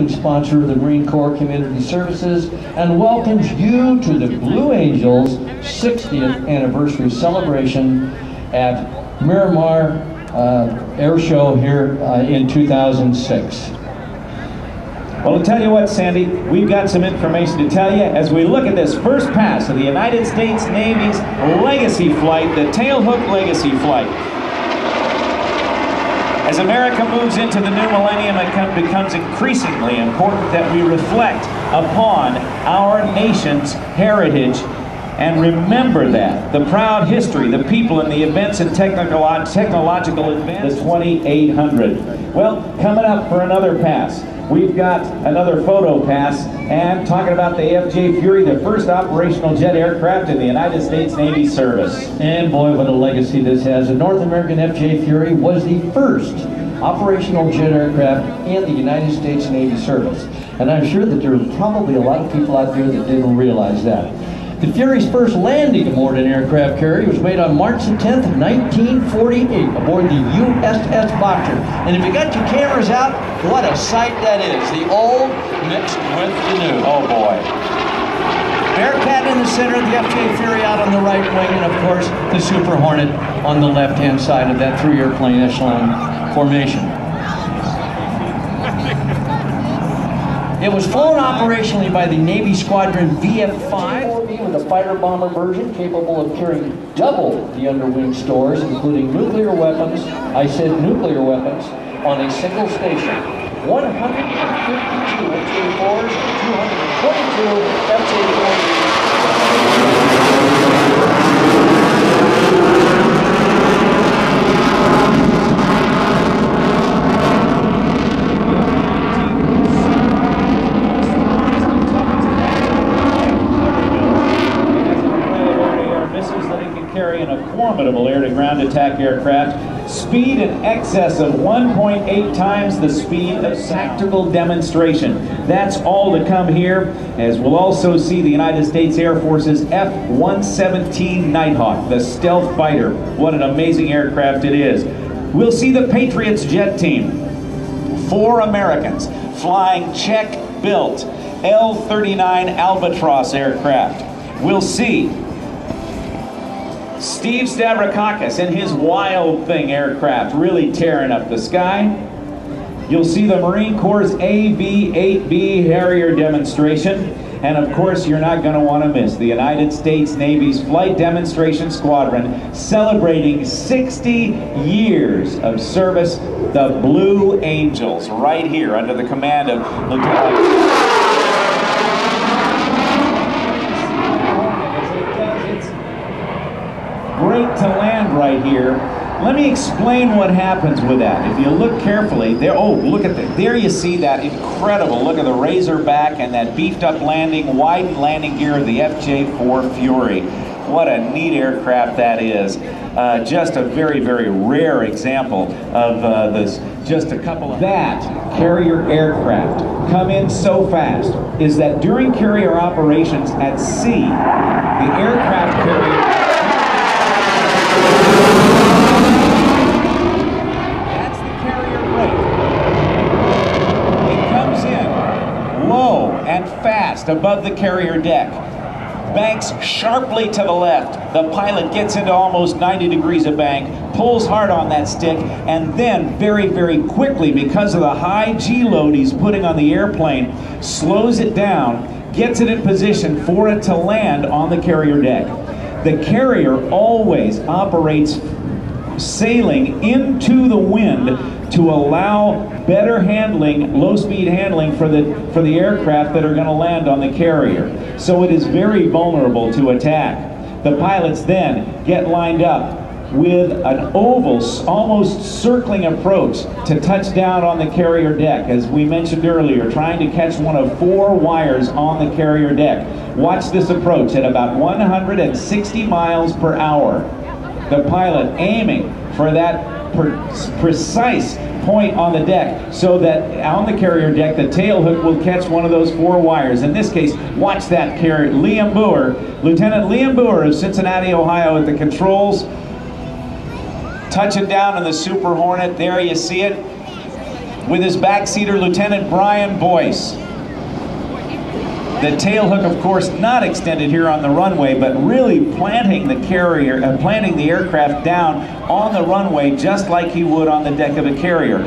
Sponsor of the Marine Corps Community Services, and welcomes you to the Blue Angels 60th anniversary celebration at Miramar Airshow here in 2006. Well, I'll tell you what, Sandy, we've got some information to tell you as we look at this first pass of the United States Navy's Legacy Flight, the Tailhook Legacy Flight. As America moves into the new millennium, it becomes increasingly important that we reflect upon our nation's heritage and remember that. The proud history, the people, and the events and technological advances. The 2800. Well, coming up for another pass, we've got another photo pass, and talking about the FJ Fury, the first operational jet aircraft in the United States Navy service. And boy, what a legacy this has. The North American FJ Fury was the first operational jet aircraft in the United States Navy service. And I'm sure that there are probably a lot of people out there that didn't realize that. The Fury's first landing aboard an aircraft carrier was made on March the 10th, 1948, aboard the USS Boxer. And if you got your cameras out, what a sight that is. The old mixed with the new. Oh boy. Bearcat in the center, the FJ Fury out on the right wing, and of course the Super Hornet on the left-hand side of that three-airplane echelon formation. It was flown operationally by the Navy Squadron VF-5 with a fighter bomber version capable of carrying double the underwing stores, including nuclear weapons, I said nuclear weapons, on a single station. 152 FJ-4s, 222 FJ-4s. Carrying a formidable air-to-ground attack aircraft, speed in excess of 1.8 times the speed of tactical demonstration. That's all to come here, as we'll also see the United States Air Force's F-117 Nighthawk, the stealth fighter. What an amazing aircraft it is. We'll see the Patriots jet team. 4 Americans flying Czech-built L-39 Albatross aircraft. We'll see Steve Stavrakakis in his Wild Thing aircraft really tearing up the sky. You'll see the Marine Corps' AV-8B Harrier demonstration. And of course, you're not going to want to miss the United States Navy's Flight Demonstration Squadron celebrating 60 years of service, the Blue Angels, right here under the command of Lieutenant. Great to land right here. Let me explain what happens with that. If you look carefully, there, oh, look at that. There you see that incredible, look at the Razorback and that beefed up landing, widened landing gear of the FJ-4 Fury. What a neat aircraft that is. Just a very, very rare example of this. Just a couple of that carrier aircraft come in so fast is that during carrier operations at sea, the aircraft carrier that's the carrier brake. It comes in low and fast above the carrier deck, banks sharply to the left. The pilot gets into almost 90 degrees of bank, pulls hard on that stick, and then very, very quickly, because of the high G load he's putting on the airplane, slows it down, gets it in position for it to land on the carrier deck. The carrier always operates sailing into the wind to allow better handling, low-speed handling for the aircraft that are going to land on the carrier. So it is very vulnerable to attack. The pilots then get lined up with an oval, almost circling approach to touch down on the carrier deck, as we mentioned earlier, trying to catch one of 4 wires on the carrier deck. Watch this approach at about 160 miles per hour. The pilot aiming for that precise point on the deck, so that on the carrier deck, the tailhook will catch one of those 4 wires. In this case, watch that carrier. Liam Boer, Lieutenant Liam Boer of Cincinnati, Ohio at the controls, touching down on the Super Hornet. There you see it. with his backseater, Lieutenant Brian Boyce. The tail hook, of course, not extended here on the runway, but really planting the aircraft down on the runway just like he would on the deck of a carrier.